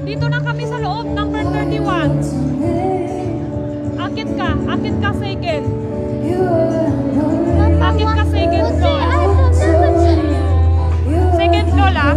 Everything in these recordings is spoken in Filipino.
Dito na kami sa loob, number 31. Akit ka second. Akit ka second floor. Second floor lang.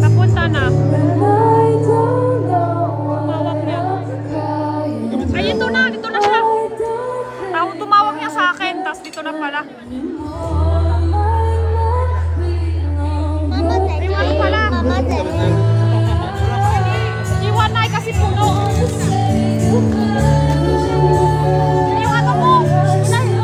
Papunta na. Tumawag niya. Ay, dito na siya. Tumawag niya sa akin, tapos dito na pala. Iwan pala. Iwan na kasi puno. Yung ano mo sa akin.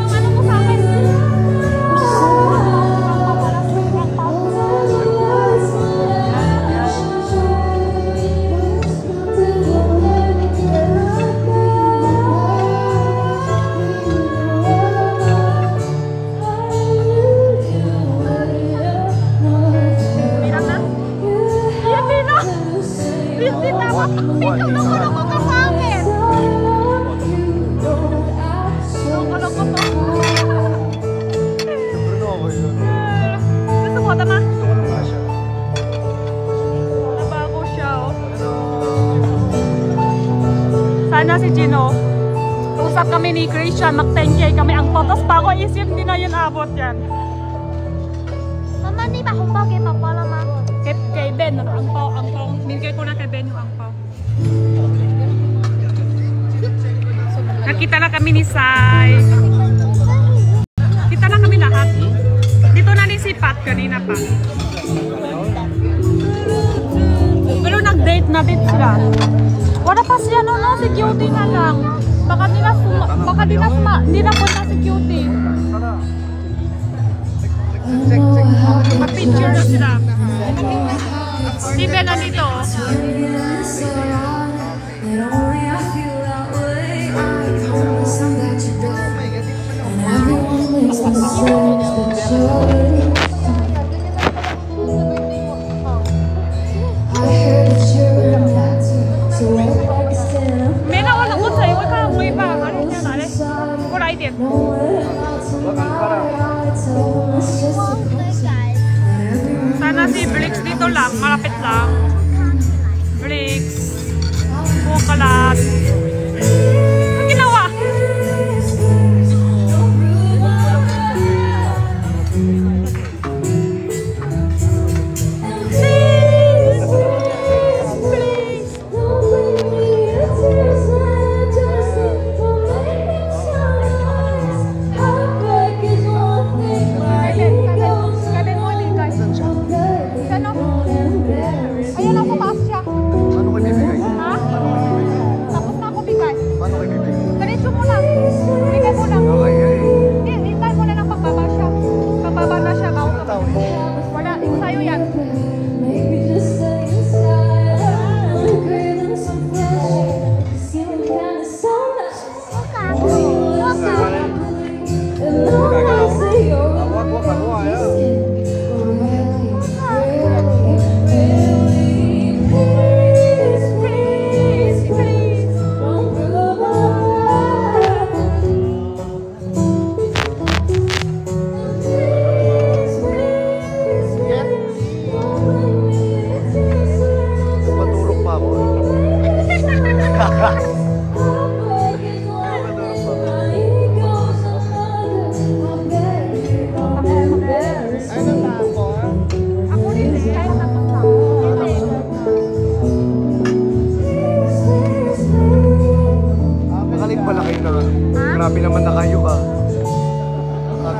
Sana si Gino. Usap kami ni Christian, mag-10K kami ang totos pa ako isip, hindi na yun abot yan. Mama, di ba kung bagay mapala ma? Kay Ben, ang pao. Binigay ko na kay Ben yung ang pao. Nakita na kami ni Sai. Kita na kami lahat. Dito na ni si Pat kanina pa. Pero nag-date na din sila. Wala pa siya no, security na lang. Baka di na punta security. Pa-picture na sila. Si Ben na dito. Sana si Brix dito lang, malapit lang. Brix. Bukalat. Ang ginawa? Ayan Sabi naman na kayo ka.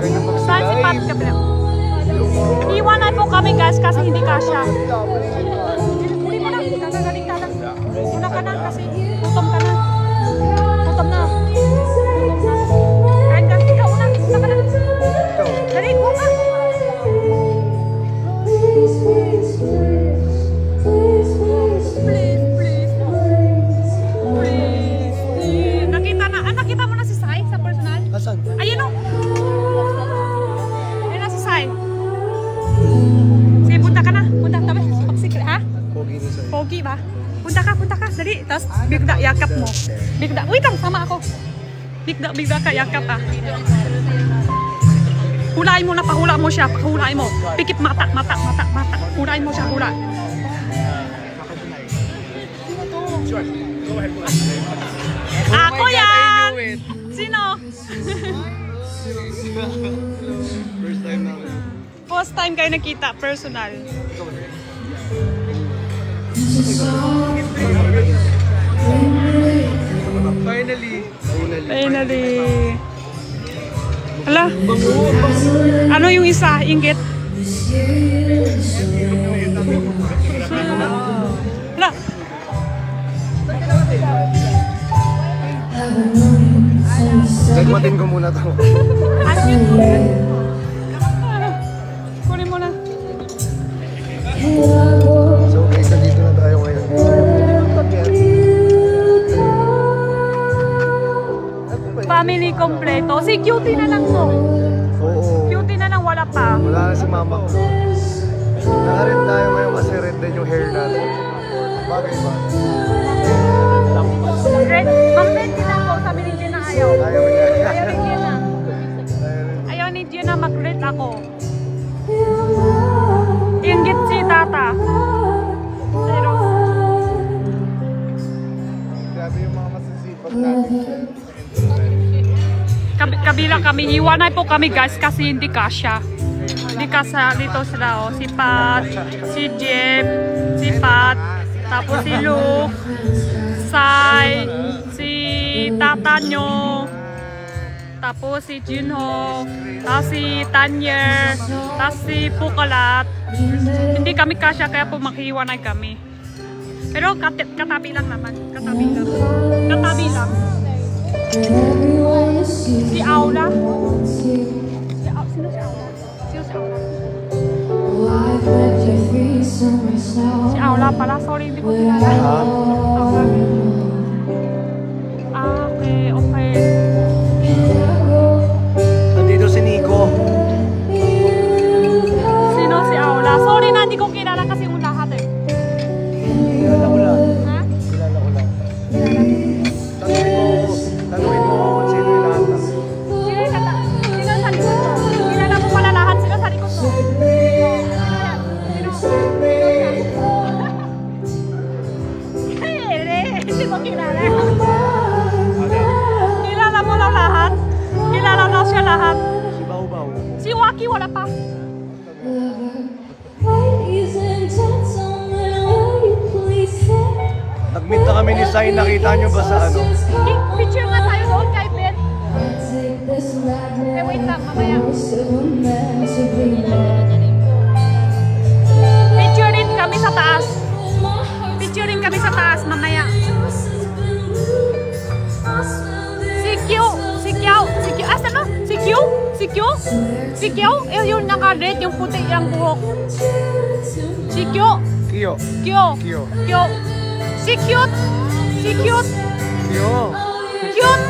Ganyan Saan si Pat mag-slide. kabila? Iwanan po kami guys kasi hindi kasya. Huli mo na, gagaling ka lang. Una ka na kasi gutom ka na. Gutom na. Kain ka, ikaw una, una ka na. Dali, go ka. Please, please. Please. Nakita mo na si Sai sa personal? Asan? Ayun o. Ayun na si Sai. Sige, punta ka na. Punta ka. Pagsikre, ha? Pogi ni Sai. Pogi ba? Punta ka. Dali. Tapos, bigla, yakap mo. Bigla. Wait lang, sama ako. Bigla ka, yakap ah. Hulain mo na, pahula mo siya. Pahulain mo. Pikit mata. Hulain mo siya, hula. Ako yan! Sino? First time namin. First time kayo nakita, personal. Finally. Hala. Ano yung isa? Inggit? Hala. Nagmatin ko muna to. Asin. Kunin mo na. So guys, nandito na tayo ngayon. Family kompleto. Si Cutie na lang to. Oo. Cutie na lang, wala pa. Wala na si mama ko. Naka-red tayo ngayon kasi red din yung hair natin. Bagay ba? Red. Mag-red din ako. Sabi ni Gina ayaw. Ayaw niya. Ayaw ni Gina. Ayaw ni Gina mag-red ako. Inggit si tata. Pero, Grabe yung mga masisipag natin. kabilang kami. Iwanay po kami guys kasi hindi kasya. Hindi kasya dito sila oh. Si Pat, si Jeff, si Pat, tapos si Luke, Sai, si tata nyo, tapos si Jinho, tapos si Tanyer, tapos si Pukalat. Hindi kami kasya kaya po makiiwanay kami. Pero katabi lang naman. Katabi lang. Si Aula. Sino si Aula? Si Aula pala. Sorry, hindi ko kilala. Aula. Okay. Nandito si Nico. Sino si Aula? Sorry na, hindi ko kilala kasi yung lahat eh. Kilala ko lang. Ha? Kilala ko lang. Tanungin mo kung sino yung lahat lang. Sino sa likod mo? Kilala mo pala lahat sila sa likod mo. Hindi mo kilala. Kilala mo lang lahat. Kilala na siya lahat. Si Bao. Si Waki wala pa. Nag-meet na kami ni Sai. Nakita nyo ba sa ano? Picture nga tayo doon kay Ben. Wait lang, mamaya. Picture rin kami sa taas. Picture rin kami sa taas mamaya. Asa no? Si Kyo? Yung naka-red, yung puti, yung buhok. Si Kyo. Kyo. Si Cute. Kyo. Cute.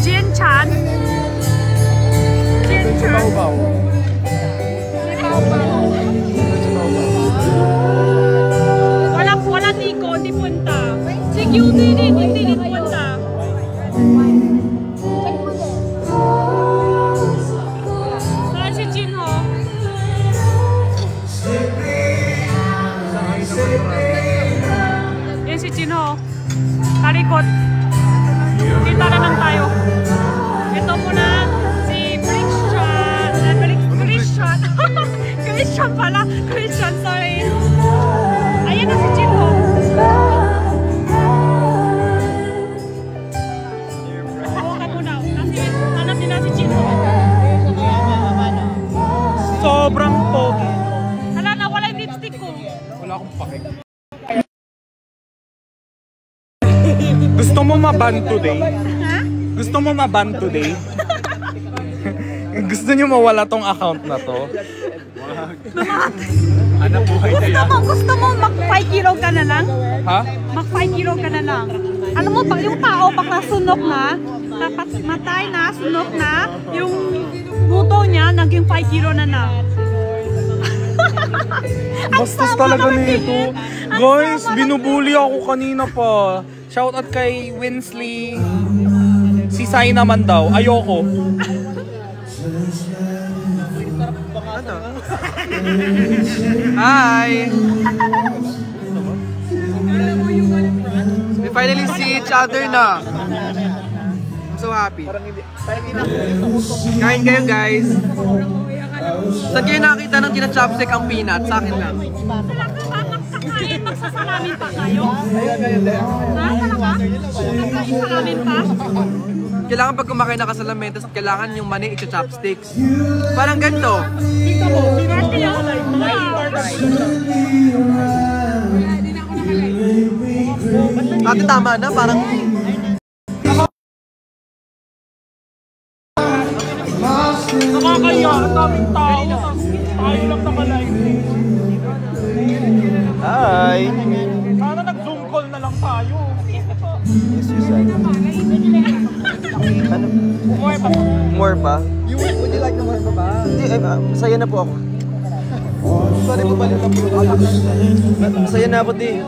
Jin Chan. Si Bao. Wala Nico, hindi punta. Si Cutie din, hindi punta. Saan si Jinho? Christian pala. Christian, sorry. Ayan na si Jinho. Hawakan mo na. Kasi hanap din na si Jinho. Sobrang pogi. Hala, nawala yung lipstick ko. Wala akong pake. Gusto mo maban today? Ha? Gusto mo maban today? Gusto niyo mawala tong account na to? Anak buhay na yan. Gusto mo mag-5 kilo ka na lang? Ha? Mag-5 kilo ka na lang. Alam mo, pag yung tao pag nasunok na, dapat matay na, sunok na, yung buto niya naging 5 kilo na na. Bastos talaga nito. Guys, binubuli ako kanina pa. Shoutout kay Winsley. Si Sai naman daw. Ayoko. Hi! We finally see each other na. I'm so happy. Kain kayo guys. Saan kayo nakakita ng tina-chopstick ang peanut? Sa akin lang. Kakain, magsasalamin pa kayo? Ha? Talaga? Magsasalamin pa? Kailangan pag kumakain na kasalamin, tapos kailangan yung mani i-chopsticks. Parang ganito. Ate, tama na. Parang... Nakakaya. Ang daming tao. Tayo lang nakalive. Hi! Sana nag-zoom call na lang tayo. Yes, Susan. Ano? More pa? Would you like the more ba? Hindi, masaya na po ako. Sorry po, balik na po. Masaya na ako, di.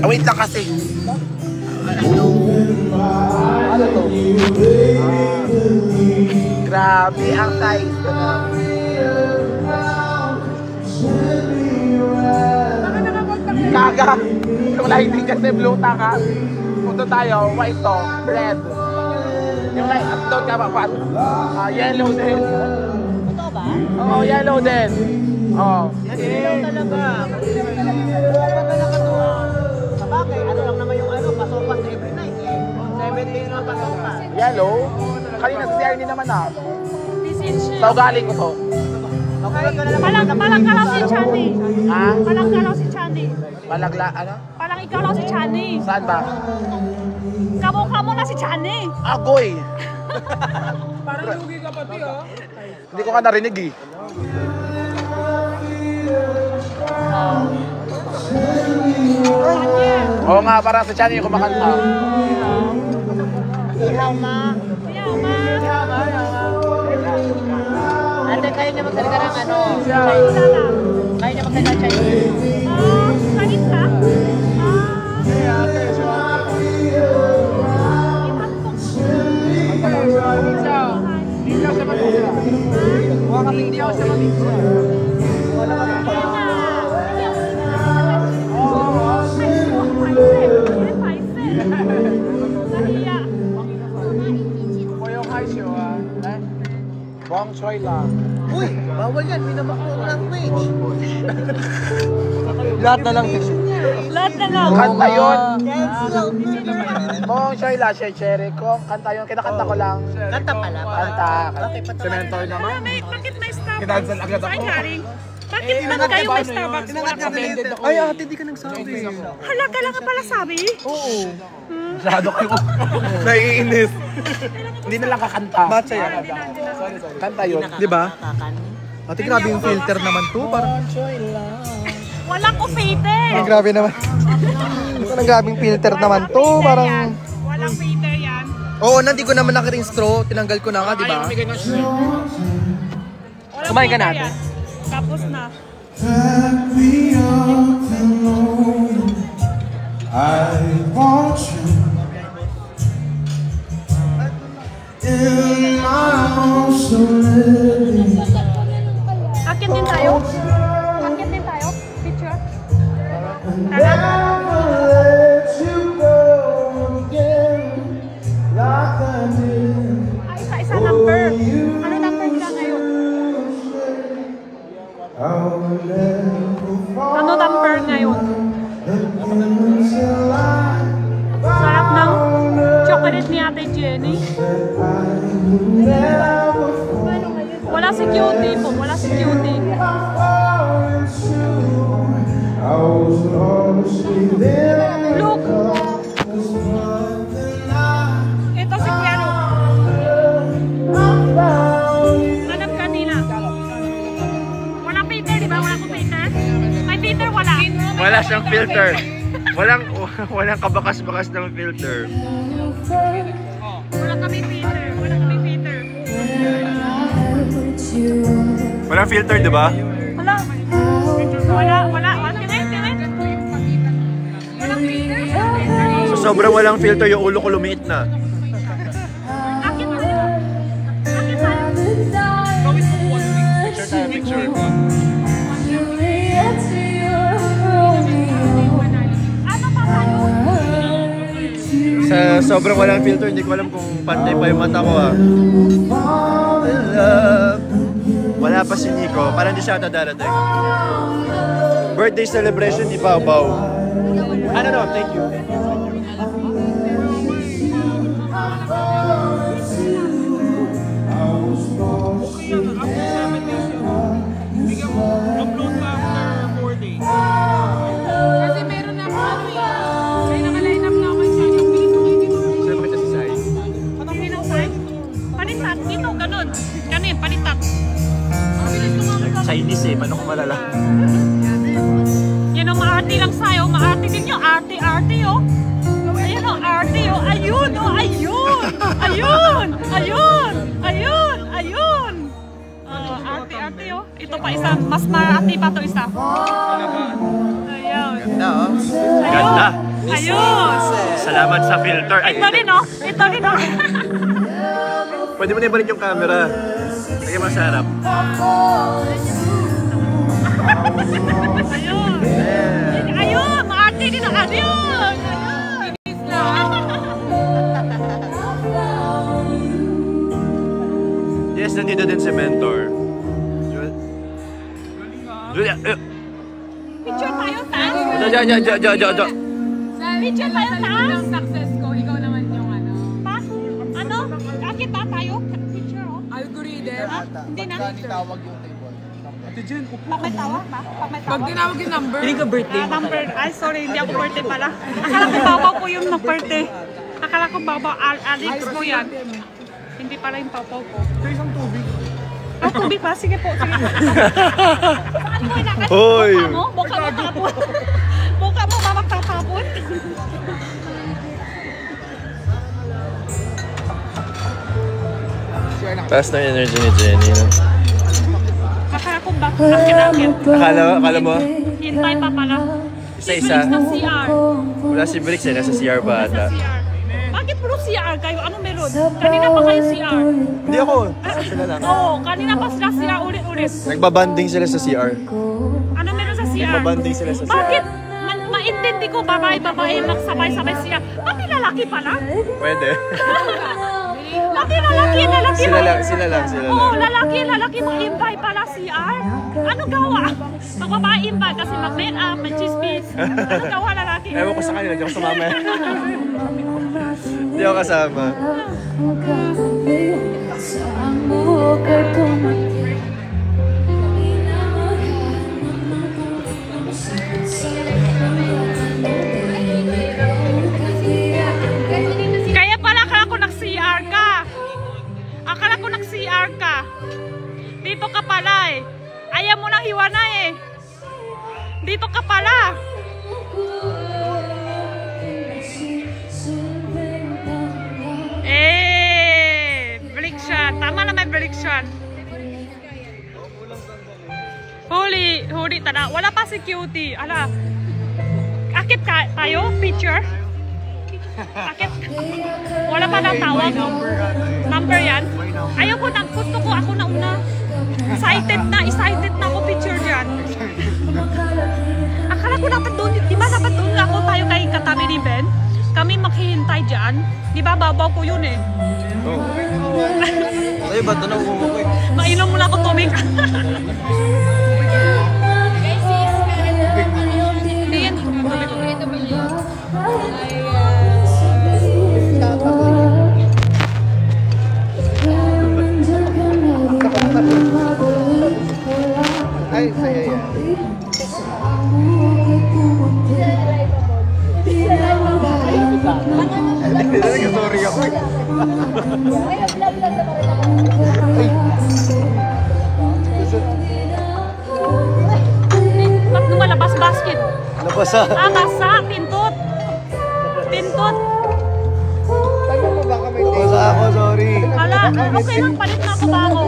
Wait lang kasi. Ano to? Grabe ang size ko na. Kaga! Yung lighting kasi blue taka. Punto tayo, white to, red. Yung light, at doon ka pa, yellow din. Ito ba? Oo, yellow din. Oo. Yellow talaga. Buwag pa talaga to. Sabagay, ano lang naman yung ano, pasopas every night eh. 7 days na pasopas. Yellow? Kanina si Ernie naman Sa ugali ko to. Palang ka lang si Chani. Ha? Palang ka lang si Chani. Malagla, ano? Palang ikaw lang si Chani. Saan ba? Kamukha mo na si Chani. Agoy! Parang lugi ka pati oh. Hindi ko ka narinig eh. Oo nga, parang si Chani yung kumakanta. Ihaw ma. Iyaw ma. Ate, kayo niya magsalita ng ano? Isa lang. Kayo niya magsalita ng Chinese. Kahit ka? Bong choy lang. Uy, bawal yan. Minamakro language. Lahat na lang. Lahat na lang. Kanta yun. Cancel. Bong choy lang, cherry ko. Kanta yun. Kinakanta ko lang. Kanta pala. Kanta. Cementor naman. Bakit may Starbucks? Kinansel agad ako. Ay, Karing. Bakit naman kayo may Starbucks? Wala kami. Ay, ate, di ka nagsabi. Hala, kailangan pala sabi. Oo. Masyado kayo. Naiinis. Hindi na lang kakanta. Matcha yan. Kanta yun. Di ba? Ate, grabe yung filter naman to. Parang... Walang ko filter. Grabe naman. Parang grabing filter naman to. Parang... Walang filter yan. Oo, hindi ko naman nakita yung straw. Tinanggal ko na nga, di ba? Walang Kumain ka filter na. yan. Tapos na. I want you in my Akit din tayo? Akit din tayo? Picture? Tara. Isa number. Ano number ka ngayon? Ano number ngayon? Sarap ng chocolate ni Ate Jenny. Wala si Cutie po. Wala si Cutie. Look! Ito si Kuya Ro. Hanap kanina. Wala Peter, di ba? Wala ko Peter? May Peter, wala. Wala siyang filter. Walang kabakas-bakas ng filter. Wala kami Peter. Wala kami Peter. Walang filter, di ba? Wala. Wala. Tingin. Walang Peter. So sobrang walang filter, yung ulo ko lumiit na. Akit tayo. Akit tayo. Picture. Ano pa tayo? Sa sobrang walang filter, hindi ko alam kung pantay pa yung mata ko ah. Wala pa si Nico, parang di siya ata darating. Birthday celebration ni Baw. Ano no, thank you. Kasi meron na ako may naka-line up na ako sa YouTube. Saan ba kita si Sai? Anong pinasay? Panitat. Dito, ganun. Kanin, panitat. Chinese eh, paano ko malala? Yan o, maarte lang sa'yo. Maarte din nyo. Arte, oh. Ayan o, arte, oh. Ayun, oh, ayun. Ayun. Arte, oh. Ito pa isa. Mas maarte pa to isa. Ayun. Ganda, oh. Ganda! Ayun. Salamat sa filter. Ay, Ito din, oh. pwede mo na ibalik yung camera. Lagyan mo sa harap. Ayun, maarte din ang ayun. Yes, nandito din si Mentor. Picture tayo, taas. Diyan. Picture tayo, taas. Success ko, ikaw naman yung ano. Pa? Ano? Akit ba tayo? Picture, oh. Algorithm. Hindi na. Tawag yung table. Pag may tawag ba? Pag tinawag yung number. Hindi ka birthday mo. Number. Ay, sorry. Hindi ako birthday pala. Akala ko babaw po yung birthday. Akala ko babaw. Alex mo yan. Hindi pala yung papaw ko. Ito isang tubig. Ah, tubig pa? Sige po. Saan mo ilakad? Hoy! Buka mo tapon. Buka mo ba magtatapon? Taas na energy ni Jenny. No? Akala ko ba? Akit. Akala mo? Hintay pa pala. Isa-isa. Sa CR. Wala si Bricks eh, nasa CR pa Sa ata. CR. Bakit puro CR kayo? Ano meron? Kanina pa kayo CR. Hindi ako. Sila lang. Oo, kanina pa sila CR ulit-ulit. Nagbabanding sila sa CR. Ano meron sa CR? Nagbabanding sila sa CR. Bakit? Maintindi ko babae lang sabay-sabay CR. Bakit lalaki pala? Pwede. Bakit lalaki Sila lang. Oo, lalaki mag-imbay pala CR. Ano gawa? Pag babae imbay kasi mag-make up, may chismis. Ano gawa lalaki? Ewan ko sa kanila, hindi ako sumama. Hindi ako kasama. Kaya pala akala ko nag-CR ka. Akala ko nag-CR ka. Dito ka pala eh. Ayaw mo nang hiwanay eh. Dito ka pala. Balik shot. Tama na may balik shot. Huli tada. Wala pa si Cutie. Ala. Akit tayo? Picture? Akit. Wala pa na tawag. Number yan. Ayoko na, gusto ko ako na una. Excited na ako picture dyan. Akala ko dapat doon, di ba dapat doon ako tayo kay katabi ni Ben? Kami maghihintay dyan. Di ba babaw ko yun eh. Oo. Ay, ba't na umuha ko eh? Mainom muna ako tubig. Hindi yan. Ay, saya yan. Sorry ako. Ba't lumalabas basket? Nabasa. Basa. Pintot. Pintot. Nabasa ako, sorry. Hala, okay lang. Palit na ako bago.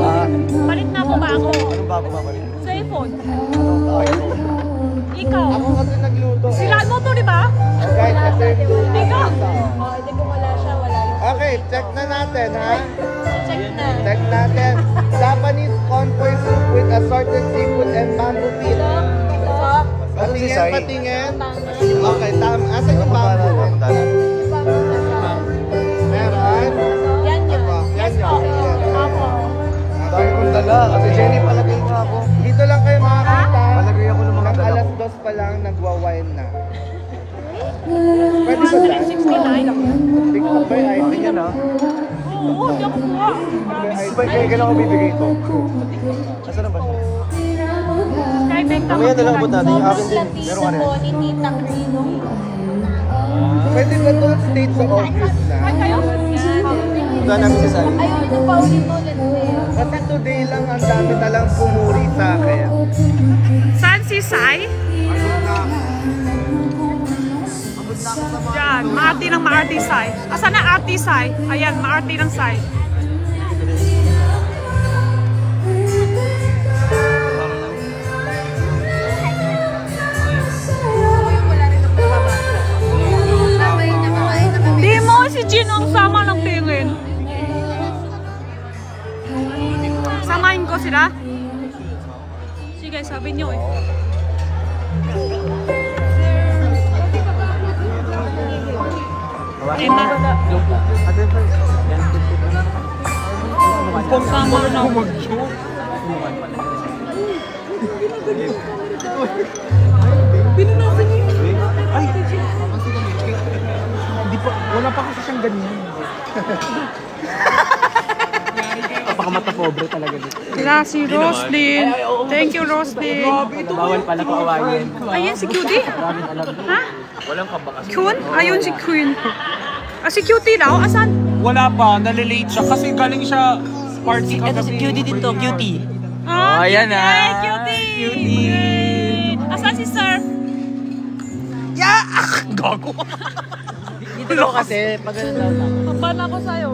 Palit na ako bago. Anong bago mapalit? Cellphone. Ikaw. Ako kasi nagluto. Sila mo to, di ba? Guys, kasi yung luto. Ikaw. Okay, check na natin, ha? Check natin. Japanese convoy soup with assorted seafood and bamboo feet. Patingin, Sai? patingin. Okay, tama. Asan yung bamboo? Meron? Yan yun. Ako, yan yun. Opo. Dami kong dala. Ate Jenny, palagay mo ako. Dito lang kayo makakita. Palagay ako ng mga Ng dala alas ko. 2 pa lang, nagwa-wine na. Pwede ba dyan? 69. TikTok ba yung Akin yan, ha? Oo, di ako kuha. Kailan ko bibigay ito? Nasaan na ba siya? Kay Beng Mamaya na lang abot natin. Yung akin din. Latisa Meron ka rin. po ni Tita Crino. Pwede ba ito state sa office na? Ay, kayo? Punta namin si Sai. Ayun, nagpaulit-ulit po yun. Kasi today lang ang dami talang pumuri sa akin. Saan si Sai? Diyan, maarti ng maarti Sai. Asan na arti Sai? Ayan, maarti ng Sai. Di mo, si Jin ang sama ng tingin. Samahin ko sila? Sige, sabi niyo eh. Emma. Sama na. Ay! Hindi pa, wala pa kasi siyang ganyan. Napakamata pobre talaga dito. Sila si Roslyn. Thank you, Roslyn. Bawal pala ko awayin. Ayun si Cutie. Ha? Walang kabakas. Kun? Ayun si Queen. Ah, si Cutie daw? Asan? Wala pa, nalilate siya kasi galing siya party Ito si Cutie dito, Cutie. Ah, Oh, ayan Cutie. na. Cutie. Cutie. Yay. Asan si Surf? gago. Dito daw kasi, pag ano daw na. Kapan ako sa'yo.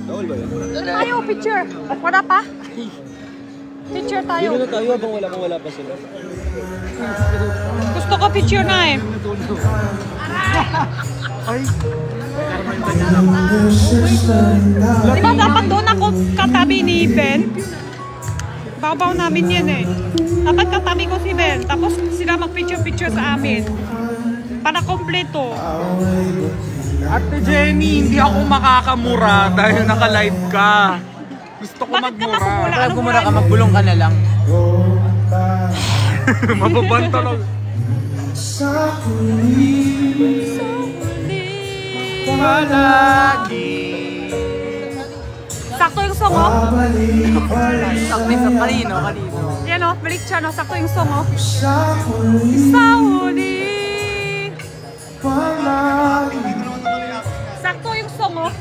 Bawal ba yun? Tayo, picture. Wala pa? Picture tayo. Dito na tayo habang wala pa sila. Gusto ko picture na eh. Di ba dapat doon ako katabi ni Ben? Babaw namin yan eh. Dapat katabi ko si Ben. Tapos sila mag-picture-picture sa amin. Para kompleto. Ate Jenny, hindi ako makakamura dahil naka-live ka. Gusto ko Bakit ka magmura. makumula? Pag gumura ka, magbulong ka na lang. Mababanta lang. Palagi. Sakto yung song oh. Sakto sa kanino. Yan oh, balik siya no. Sakto yung song oh. Sa huli. Sakto yung song oh.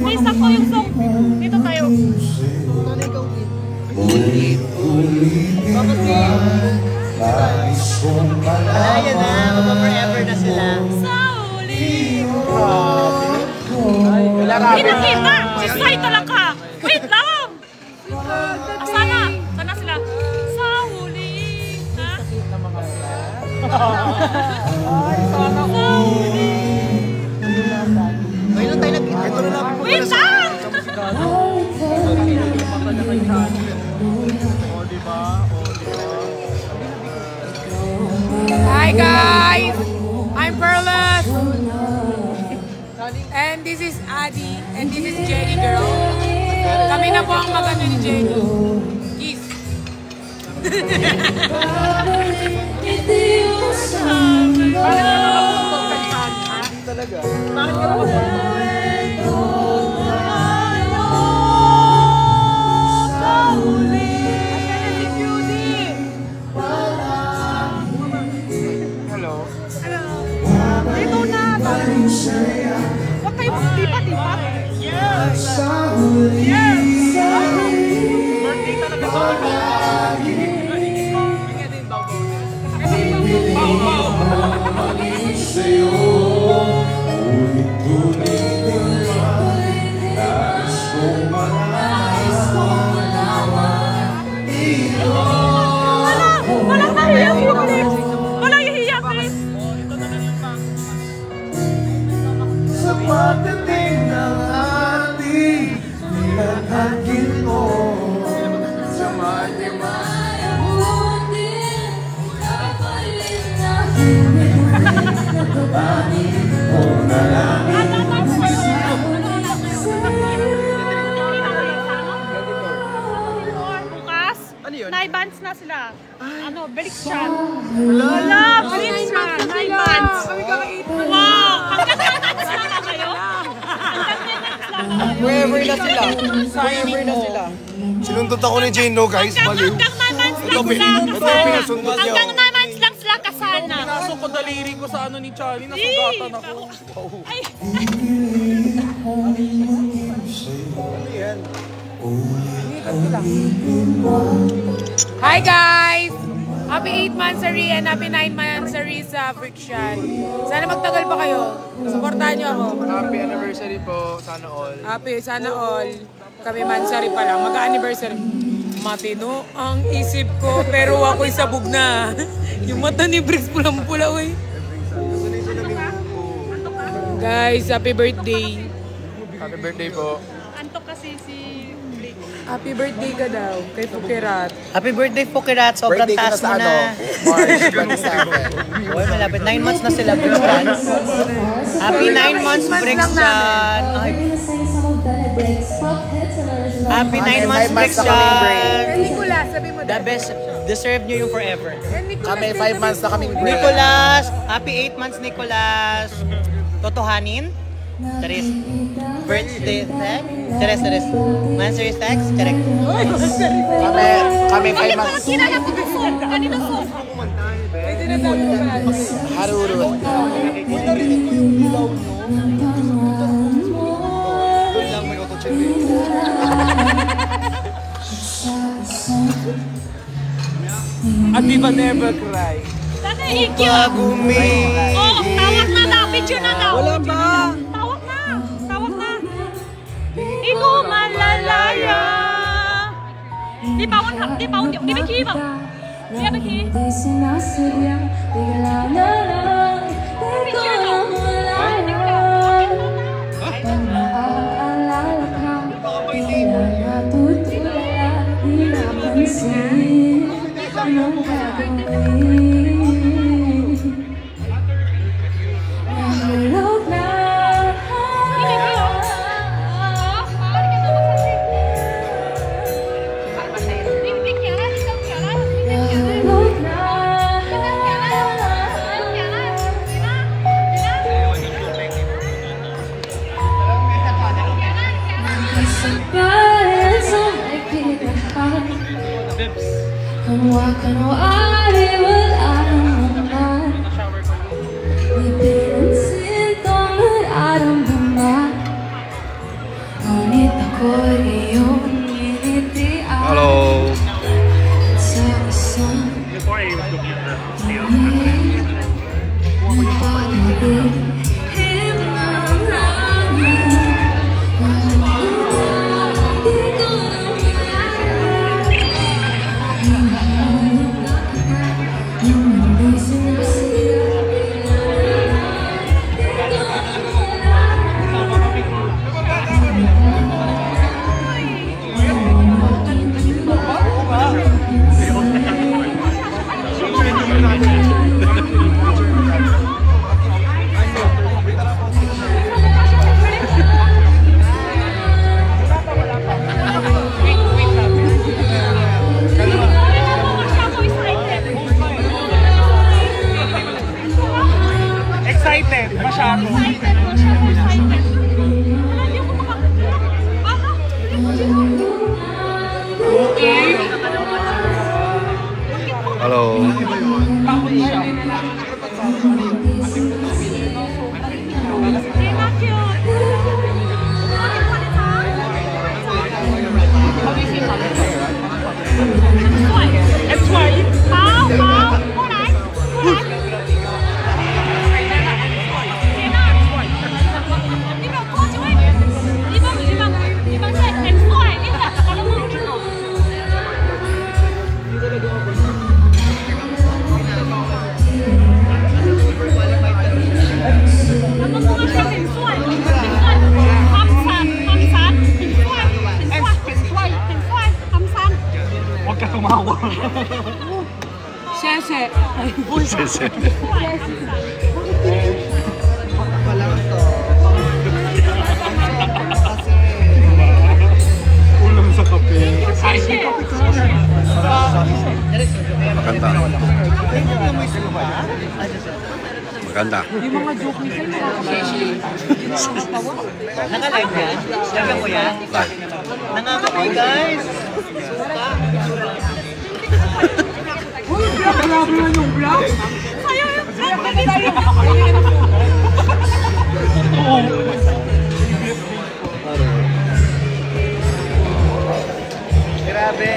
Hey, sakto yung song. Dito tayo. Ayan na, mag-forever na sila. Sa huli. Wala ka. Hindi nakita! Si Sai talaga! Wait lang! Sana? Sana sila? Sa huli! Ha? Sa huli! Ngayon lang tayo nag-ito na lang. Wait lang! this is Adi, and this is Jenny girl. Kami na po ang magano ni Jenny. Kiss. Talaga. Huwag kayo magtipat-tipat. Yes! Yes! Birthday talaga to. Walang nahiya, Chris. Walang hihiya, Chris. Sa pagdating ng ating nilalagin mo sa Bukas, Ano yun? 9 months na sila. Ano, Baliksyan. Wala, Baliksyan. 9 months. Wow! Hanggang 9 months lang na kayo? Hanggang 9 months lang na kayo? Forever na sila. Forever na sila. Sinundot ako ni Jane, no guys, baliw. Hanggang 9 months lang sila Ito ang pinasundot niya. Hanggang 9 months lang sila kasana. Pinasok ko daliri ko sa ano ni Charlie, nasugatan ako. Ay, Hi guys! Happy 8 monthsary and happy 9 monthsary sa Friction. Sana magtagal pa kayo. Supportahan niyo ako. Happy anniversary po. Sana all. Happy, sana all. Kami mansari pa lang. Mag-anniversary. Matino ang isip ko pero ako'y sabog na. Yung mata ni Briggs pulang-pula, uy. Guys, happy birthday. Happy birthday po. antok kasi si Blake. Happy birthday ka daw kay Pukirat. Happy birthday, Pukirat. Sobrang Birthday ko taas na mo sa na. March 27. Uy, malapit. 9 months na sila, Brixan. Happy 9 months, Brixan. Happy 9 months, Brixan. Nicolas, sabi mo The best. Deserve nyo yung forever. Kami 5 months na kaming break. Nicolas! Happy 8 months, Nicolas! Totohanin? Charis. Birthday text? Charis. Monthsary text? Charis. Kami 5 months. Kinala ko ng song. Kanina song. Ito na sabi ko pala. Haruro. Doon lang may auto-tune. At di ba never cry? Sana EQ. Pag-umig. Oh, tawag na daw. Picture na daw. Wala ba? Tawag na. Tawag na. Di ko malalaya. Di ba? Di ba? Di ba? Di ba? Di ba? Picture na. Hello. Ulam sa kape. Maganda. Maganda. Naka-live yan? Lagyan mo yan? Live. Nangangamoy guys! Grabe!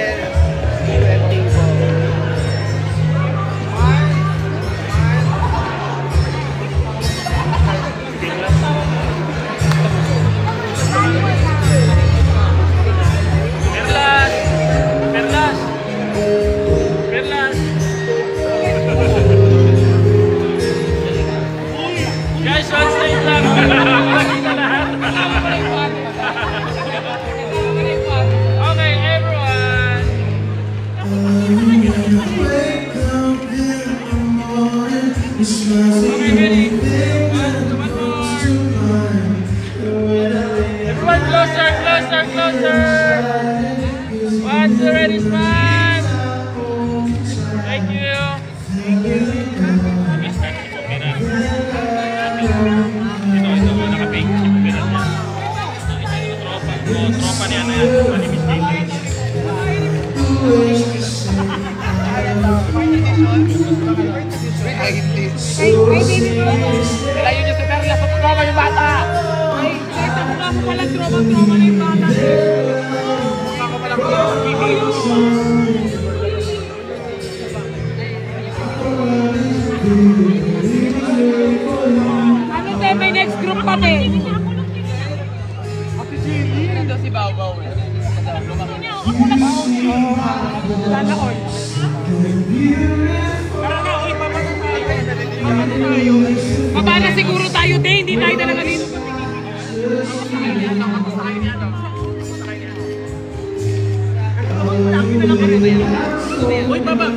Guys, one stage lang. Okay, everyone. Okay, ready? One more. Everyone closer, closer, closer. One, two, ready, smile. Thank you. Thank you. Ito, naka-pink. Tropa niya na yan. Manibis dito. Layo niyo si Perla sa tropa yung bata! Ay, sa mukha mo palang trauma na yung bata. Ano tayo, may next group pa din. Ito si Baw-Baw eh. Sana all. Baba na siguro tayo, te. Hindi tayo talaga dito. Uy, baba!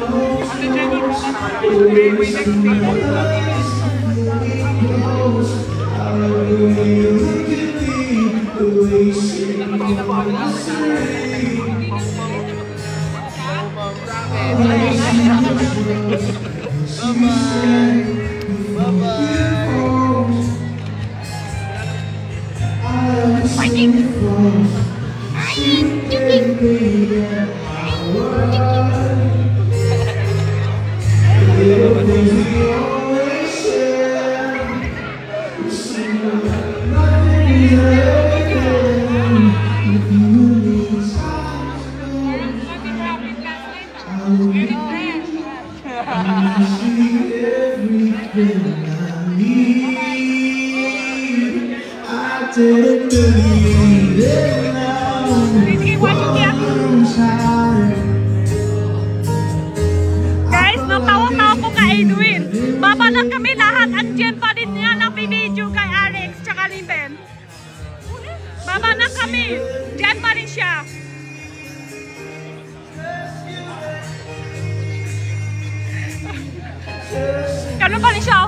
Ate Jenny, may next Guys, natawa-tawa ko kay Edwin. Baba na kami lahat. Andyan pa din niya na video kay Alex tsaka ni Ben. Baba na kami. Diyan pa rin siya. Ganun pa rin siya.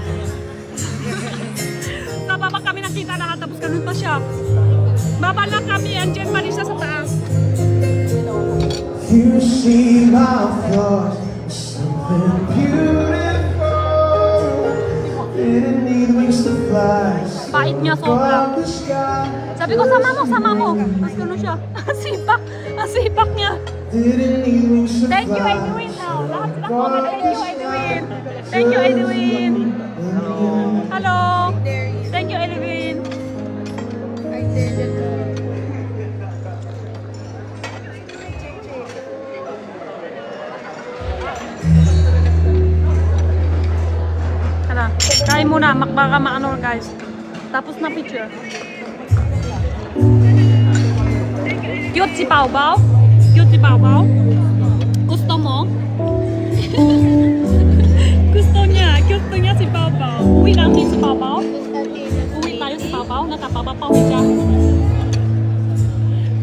Sa baba kami nakita lahat tapos ganun pa siya. Baba na kami. Andyan pa rin siya sa taas. You see my flaws, something beautiful. Didn't need wings to fly. Bait niya sobra. Sabi ko, sama mo. Tapos gano'n siya. Asipak niya. Thank you, Edwin. Lahat sila comment. Thank you, Edwin. Thank you, Edwin. Hello. Thank you, Edwin. Tara, kain muna. Baka maano guys. Tapos na picture. Cute si Baw-Baw. Cute si Baw-Baw. Gusto mo? Gusto niya. Gusto niya si Baw-Baw. Uwi natin si Baw-Baw. Uwi tayo si Baw-Baw. Nakapapapaw siya.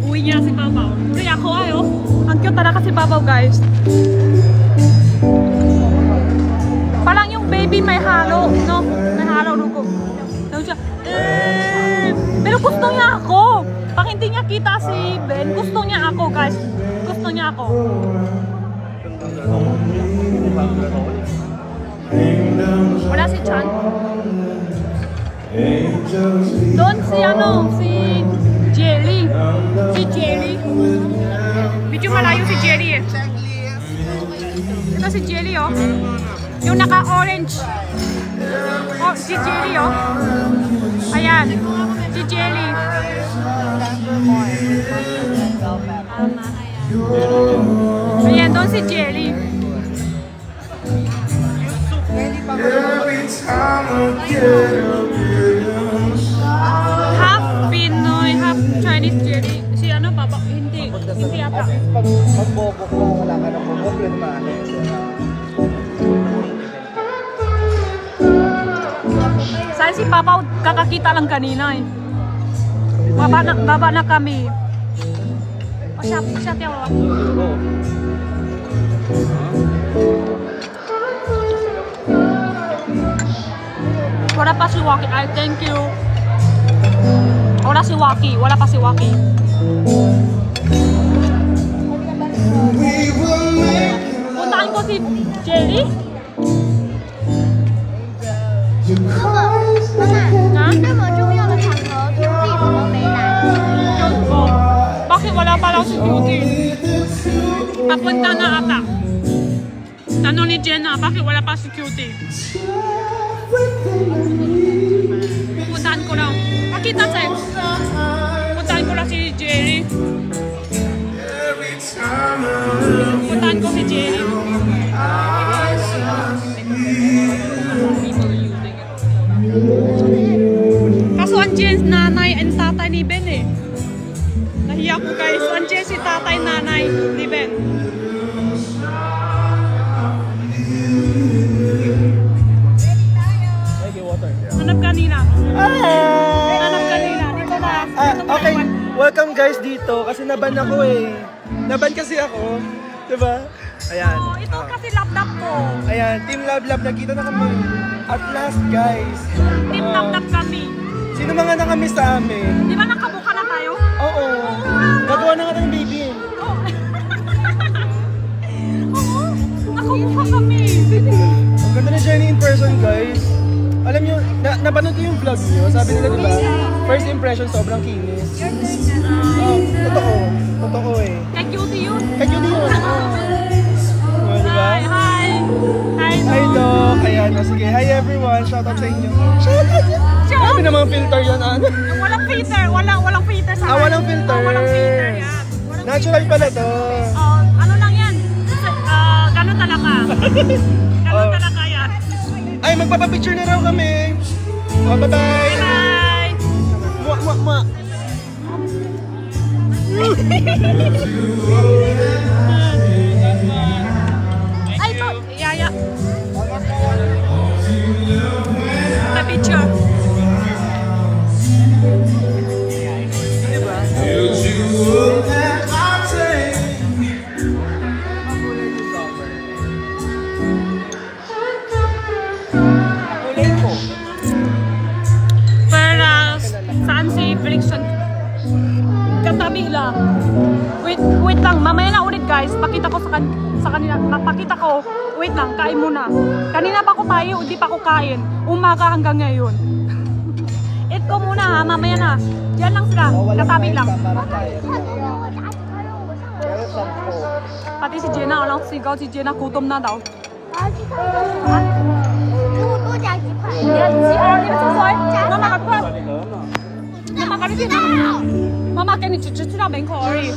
Uwi niya si Baw-Baw. Uwi ako ayo. Ang cute talaga si Baw-Baw guys. baby may halo, no? May halo dugo. Tapos siya, pero gusto niya ako. Pag hindi niya kita si Ben, gusto niya ako, guys. Gusto niya ako. Wala si Chan. Doon si si Jelly. Si Jelly. Medyo malayo si Jelly eh. Ito si Jelly oh. Yung naka-orange. Oh, si Jelly oh. Ayan. Si Jelly. Ayan, doon si Jelly. Half Pinoy, half Chinese Jelly. Si ano, Papa? Hindi. Hindi ata. Pag magbobok ko, wala ka na bubok yun maano. Saan si Papa? Kakakita lang kanina eh. Baba na kami. O siya tiyaw. Wala pa si Waki. Ay, thank you. Wala si Waki. Wala pa si Waki. Puntaan ko si Jelly. Bakit wala pa lang si Cutie? Papunta na ata. Tanong ni Jenna, bakit wala pa si Cutie? Puntaan ko lang. Pakita sa'yo. Puntaan ko lang si Jerry. Puntaan ko si Jerry. Kaso andyan nanay and tatay ni Ben eh. Nahiya ko guys. Andyan si tatay nanay ni Ben. Hanap kanina. Hanap kanina. Dito na. Okay, welcome guys dito kasi naban ako eh. Naban kasi ako. Diba? Ayan. Oh, ito kasi lap-lap ko. Ayan, Team Love Love, nakita na kami. At last guys. Team lap-lap kami. Sino mga nakamiss sa amin? Di ba nakabuka na tayo? Oo. Gagawa na nga ng baby. Oo. Oo. Nakabuka kami. Ang ganda ni Jenny in person guys. Alam nyo, napanood ko yung vlog nyo. Sabi nila diba, first impression sobrang kinis. Totoo. Totoo eh. Kay Cutie yun. Kay Cutie yun. Diba? Hi. Hi Doc. Ayan, sige. Hi everyone. Shoutout sa inyo. Shoutout! Sabi na mga filter yan, ano? Walang filter. Walang filter sa akin. Walang filter. Walang filter yan. Natural pala to. Ano lang yan? Ganun talaga. Ganun talaga yan. Ay, magpapapicture na raw kami. Bye-bye. Bye. Mwah. Ay, ito. Yaya. The picture. Saan si Friction? Katabi lang. Wait lang, mamaya na ulit guys. Pakita ko sa kanila. Mapakita ko. Wait lang, kain muna. Kanina pa ko tayo, hindi pa ko kain. Umaga hanggang ngayon. Eat ko muna ha, mamaya na. Diyan lang sila, katabi lang. Pati si Jenna, walang sigaw. Si Jenna, gutom na daw. Mama 给你只去到门口而已。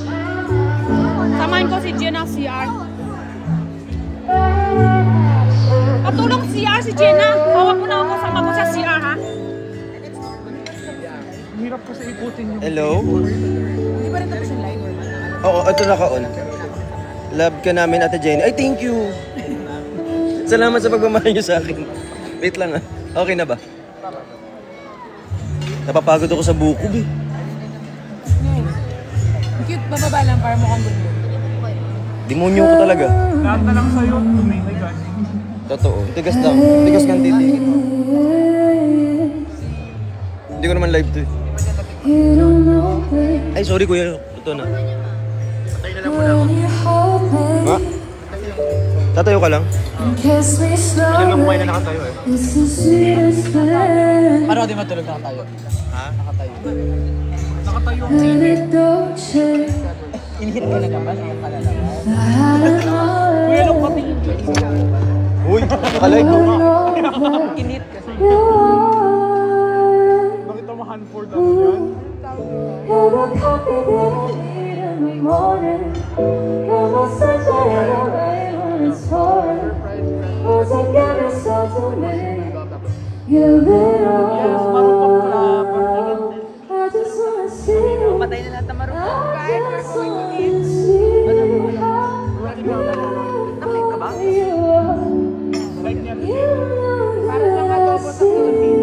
Samahin ko si Jenna CR. Patulong CR si Jenna. Hawak mo na ako, sama ko sa CR ha. Hirap kasi ikutin yung... Hello? Hindi ba rin tapos yung live? Oo, ito naka-on. Love ka namin, Ate Jenny. Ay, thank you! Salamat sa pagmamahal niyo sa akin. Wait lang ah. Okay na ba? Napapagod ako sa buko eh. Cute, bababa lang para mukhang good mood. Demonyo ko talaga. Lahat na lang sa'yo, tumingin. Totoo. Tigas lang. Tigas kang titi. Hindi ko naman live to eh. Ay, sorry kuya. Ito na. Patay na lang muna ako. Ha? Tatayo ka lang? Hindi lang kumain na nakatayo eh. Paano di matulog na tayo? Ha? Nakatayo. Nakatayo ang TV. Inhit ka na naman ang kalalabas. Kuya, lang patingin. Uy, kalay ko nga. Inhit kasi. Bakit mo Hanford ano yan? Matay na lahat ng marunong. Naklik ka ba?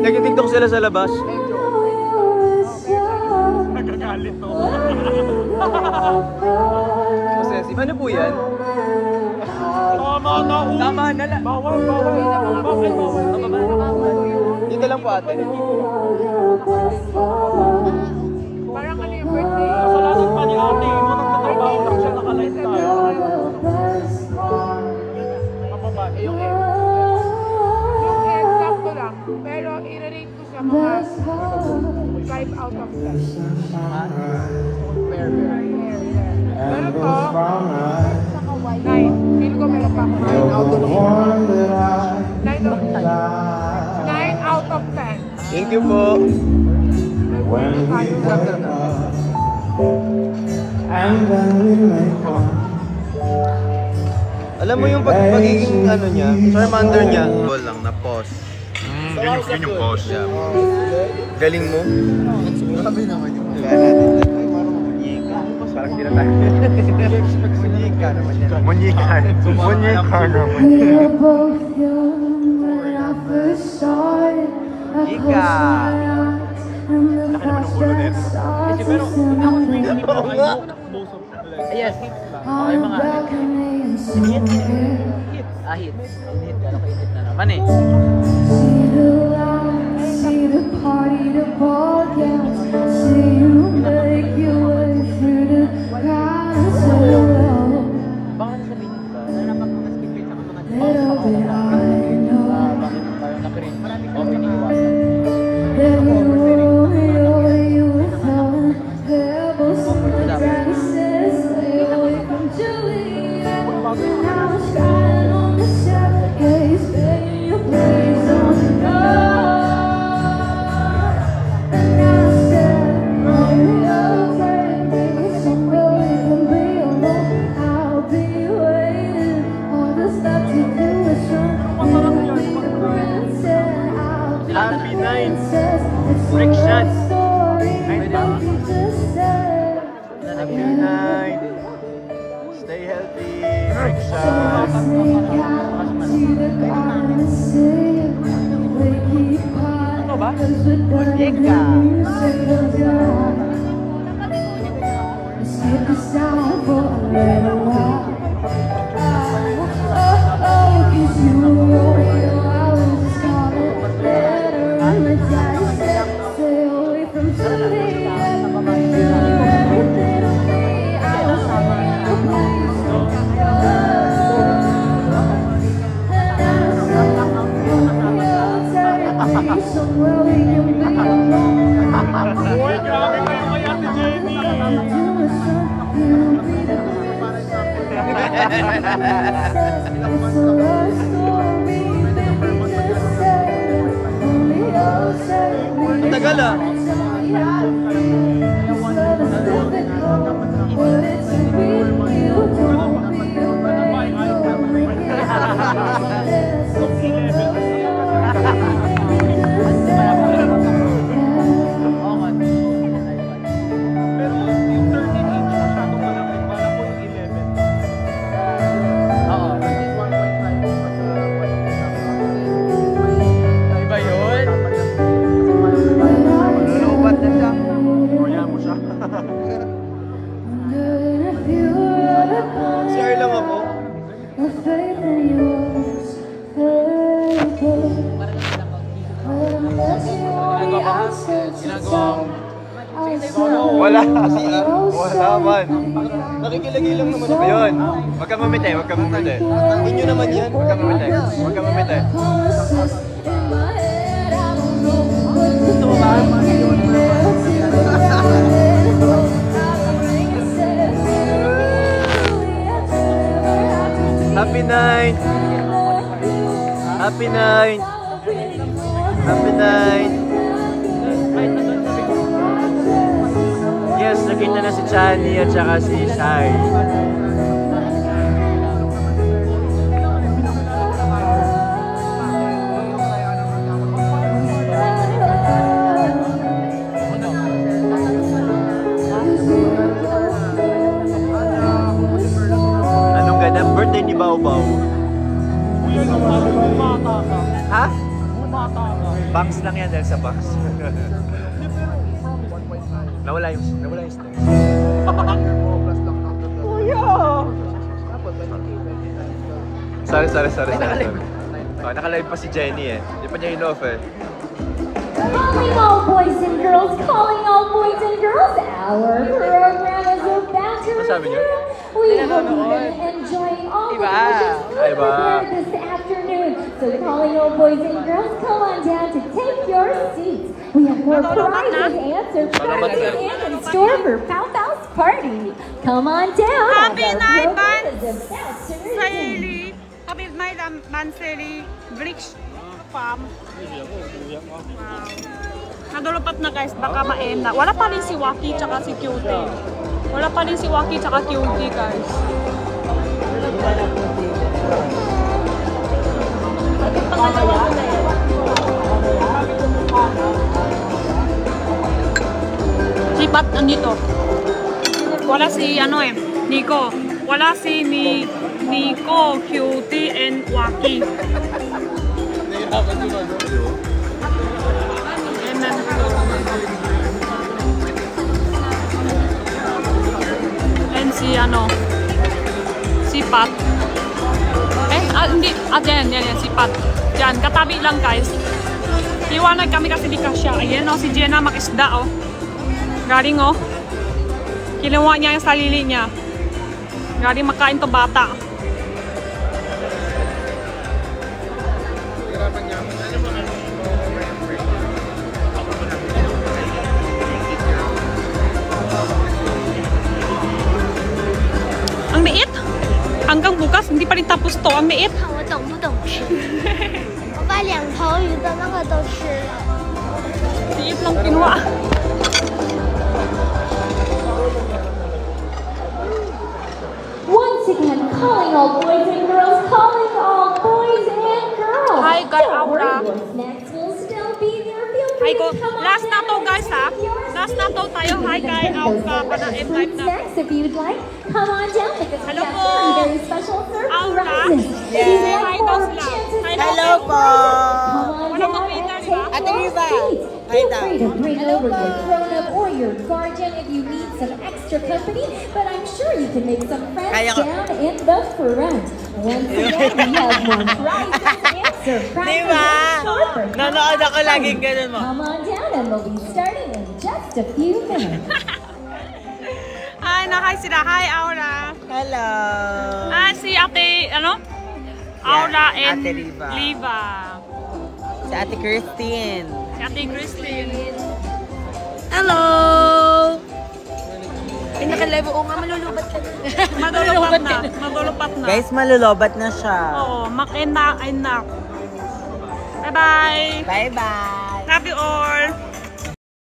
Nag-tiktok sila sa labas. Nagagalit to. Possessive. Ano po yan? Tama na. Tama na lang. Bawal. Bakit bawal? Dito lang po ate. Parang ano yung birthday? Kasalanan pa ni ate. Mo nagtatrabaho lang siya nakalive tayo. Mababa. Yung egg, sakto lang. Pero i-rate ko siya mga 5 out of 10. Pero to, 9. Feel ko meron pa ako 9 out of 10. 9 out of 10. Thank you po. When we wake up and then we make one. Alam mo yung pagiging ano niya, Charmander niya. Ball lang na pause. Yun yung pause. Yeah. Galing mo. Sabi naman yung parang di na tayo. Munyika naman yan. Munyika naman. Ika! Laki naman ng ulo nito. Pero ako swing Oo nga. Yes. Okay mga hit. Hit. Hit. Ano ka hit na naman eh. Baka nasabihin ko ba? Napapakaskipin sa mga bakit tayo nakirin? O, iniiwasan. Happy nights. Frictions. Happy night. Stay healthy. Frictions. Ano ba? Ika! Uy, grabe kayo kay Ate Jenny. Tagal ah. Pero yung 13 inch masyado malaki. Bala ko yung 11. Oo. Iba yun? Lulubat na siya. Wala. Wala man. Nakikilagay lang naman ako. Ayun. Huwag kang mamiti, huwag kang mamiti. Inyo naman yan. Huwag kang mamiti. Huwag kang mamiti. Happy night! Happy night! Happy night! Yes, nakita na si Chani at saka si Shai. Anong ganda? Birthday ni Bao Bao. Ha? Box lang yan dahil sa box. Nawala yung stress. Sorry. Oh, naka-live pa si Jenny eh. Di pa niya in-off eh. Calling all boys and girls, our program is about to resume. We hope you've been enjoying all the questions prepared this afternoon. So calling all boys and girls, come on down to take your seats. We have more prizes and surprises in store for Pow Pow's party. Come on down. Happy night, Our program is about to resume. Manseli. Happy night, Manseli. Bricks Farm. Wow. Nadulupat na guys, baka ma-end na. Wala pa rin si Waki tsaka si Cutie. Wala pa rin si Waki tsaka Cutie guys. Si Pat nandito. Wala si Nico. Wala si Nico, Cutie, and Waki. And si Pat. Hindi. Yan, si Pat. Yan, katabi lang guys. Iwanag kami kasi di kasya. Ayan si Jenna makisda Galing Kinuha niya yung sarili niya. Galing makain to bata. Ang liit. Hanggang bukas, hindi pa rin tapos to. Ang liit. 我懂不懂吃？我把2头鱼的那个都吃了。 Liit lang kinuha. Once again, calling all boys and girls, Hi, God, Don't worry, Aura. your snacks will still be there. Feel Hi, free go. to come on Last na down to, and guys, ha? grab your Last na to tayo. Hi, Kai, Aura. Para M-type na. snacks if you'd like. Come on down because Hello we po. have very, very special Aura. surprises. If Yes. you'd Hi, like more Gosla. chances Hi, to Hello win, po. come on Walang down Twitter, and di ba? take Ate your Riva. seats. Hi, Feel daw. free to bring over your grown-up or your guardian if you need some extra company, but I'm sure you can make some friends down in the front. Once again, we have more prizes and surprises Diba? in store for Nanood ako laging ganun mo. Come on down and we'll be starting in just a few minutes. Hi, hi sila. Hi, Aura. Hello. Si Ate, Aura and Ate Riva. Liva. Si Ate Christine. Si Ate Christine. Hello! Ay, nakalive ko nga, malulubat ka na. Madulupat na. Madulupat na. Guys, malulubat na siya. Oo, mak-enak. Bye-bye. Bye-bye. Love you all.